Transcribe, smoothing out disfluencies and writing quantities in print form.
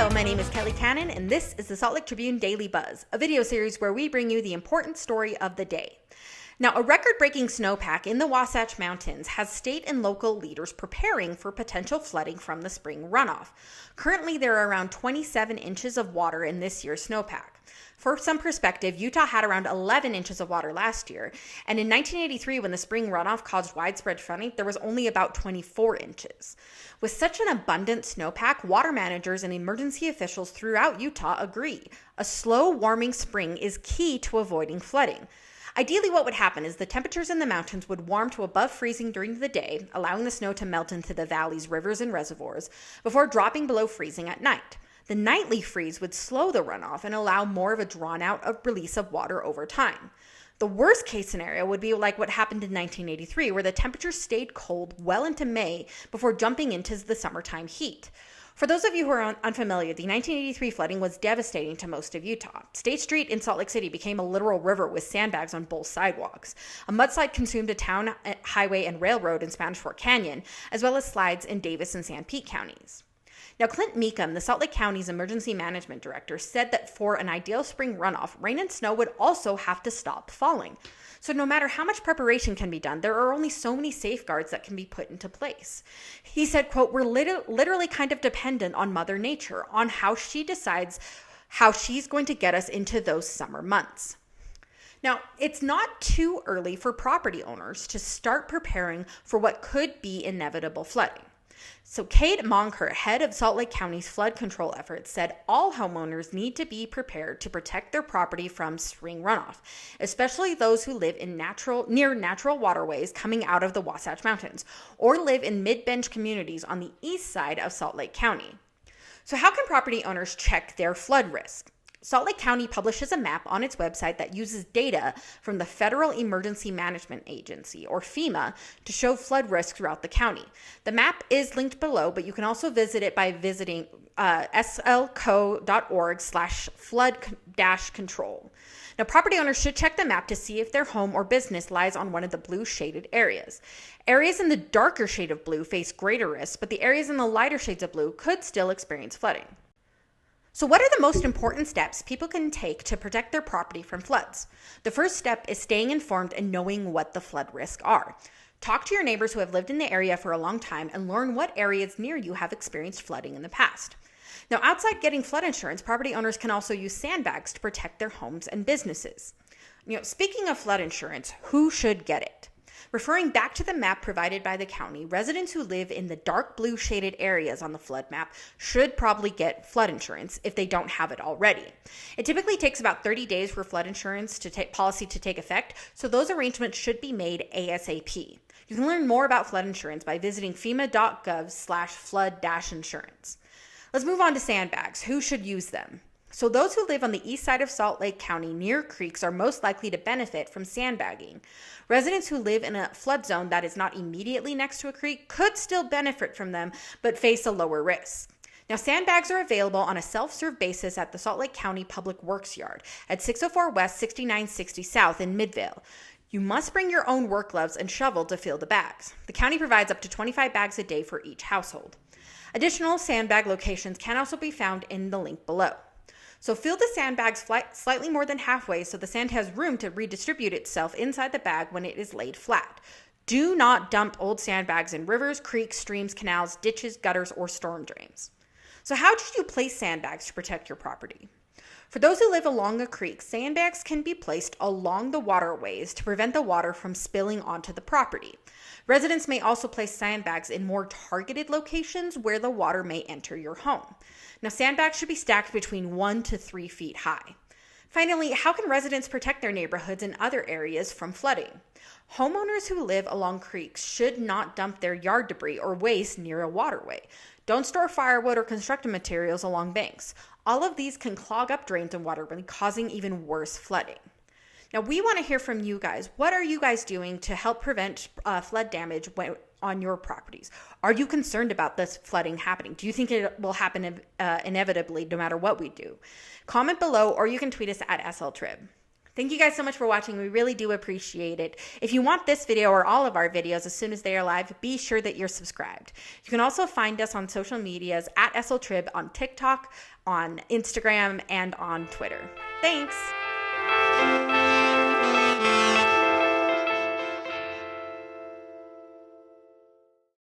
Hello, my name is Kelly Cannon, and this is the Salt Lake Tribune Daily Buzz, a video series where we bring you the important story of the day. Now, a record-breaking snowpack in the Wasatch Mountains has state and local leaders preparing for potential flooding from the spring runoff. Currently, there are around 27 inches of water in this year's snowpack. For some perspective, Utah had around 11 inches of water last year, and in 1983, when the spring runoff caused widespread flooding, there was only about 24 inches. With such an abundant snowpack, water managers and emergency officials throughout Utah agree. A slow warming spring is key to avoiding flooding. Ideally, what would happen is the temperatures in the mountains would warm to above freezing during the day, allowing the snow to melt into the valley's rivers and reservoirs, before dropping below freezing at night. The nightly freeze would slow the runoff and allow more of a drawn-out release of water over time. The worst-case scenario would be like what happened in 1983, where the temperatures stayed cold well into May before jumping into the summertime heat. For those of you who are unfamiliar, the 1983 flooding was devastating to most of Utah. State Street in Salt Lake City became a literal river with sandbags on both sidewalks. A mudslide consumed a town highway and railroad in Spanish Fork Canyon, as well as slides in Davis and San Pete counties. Now, Clint Meekum, the Salt Lake County's emergency management director, said that for an ideal spring runoff, rain and snow would also have to stop falling. So no matter how much preparation can be done, there are only so many safeguards that can be put into place. He said, quote, "We're literally kind of dependent on Mother Nature, on how she decides how she's going to get us into those summer months." Now, it's not too early for property owners to start preparing for what could be inevitable flooding. So Kate Monkert, head of Salt Lake County's flood control efforts, said all homeowners need to be prepared to protect their property from spring runoff, especially those who live in near natural waterways coming out of the Wasatch Mountains or live in mid-bench communities on the east side of Salt Lake County. So how can property owners check their flood risk? Salt Lake County publishes a map on its website that uses data from the Federal Emergency Management Agency, or FEMA, to show flood risk throughout the county. The map is linked below, but you can also visit it by visiting slco.org/flood-control. Now, property owners should check the map to see if their home or business lies on one of the blue shaded areas. Areas in the darker shade of blue face greater risk, but the areas in the lighter shades of blue could still experience flooding. So what are the most important steps people can take to protect their property from floods? The first step is staying informed and knowing what the flood risks are. Talk to your neighbors who have lived in the area for a long time and learn what areas near you have experienced flooding in the past. Now, outside getting flood insurance, property owners can also use sandbags to protect their homes and businesses. Speaking of flood insurance, who should get it? Referring back to the map provided by the county, residents who live in the dark blue shaded areas on the flood map should probably get flood insurance if they don't have it already. It typically takes about 30 days for flood insurance policy to take effect, so those arrangements should be made ASAP. You can learn more about flood insurance by visiting fema.gov/flood-insurance. Let's move on to sandbags. Who should use them? So those who live on the east side of Salt Lake County near creeks are most likely to benefit from sandbagging. Residents who live in a flood zone that is not immediately next to a creek could still benefit from them, but face a lower risk. Now, sandbags are available on a self-serve basis at the Salt Lake County Public Works Yard at 604 West 6960 South in Midvale. You must bring your own work gloves and shovel to fill the bags. The county provides up to 25 bags a day for each household. Additional sandbag locations can also be found in the link below. So fill the sandbags slightly more than halfway so the sand has room to redistribute itself inside the bag when it is laid flat. Do not dump old sandbags in rivers, creeks, streams, canals, ditches, gutters, or storm drains. So how should you place sandbags to protect your property? For those who live along a creek, sandbags can be placed along the waterways to prevent the water from spilling onto the property. Residents may also place sandbags in more targeted locations where the water may enter your home. Now, sandbags should be stacked between 1 to 3 feet high. Finally, how can residents protect their neighborhoods and other areas from flooding? Homeowners who live along creeks should not dump their yard debris or waste near a waterway. Don't store firewood or construction materials along banks. All of these can clog up drains and waterways, causing even worse flooding. Now, we want to hear from you guys. What are you guys doing to help prevent flood damage on your properties? Are you concerned about this flooding happening? Do you think it will happen inevitably no matter what we do? Comment below, or you can tweet us at SLTrib. Thank you guys so much for watching. We really do appreciate it. If you want this video or all of our videos as soon as they are live, be sure that you're subscribed. You can also find us on social medias at SLTrib on TikTok, on Instagram, and on Twitter. Thanks.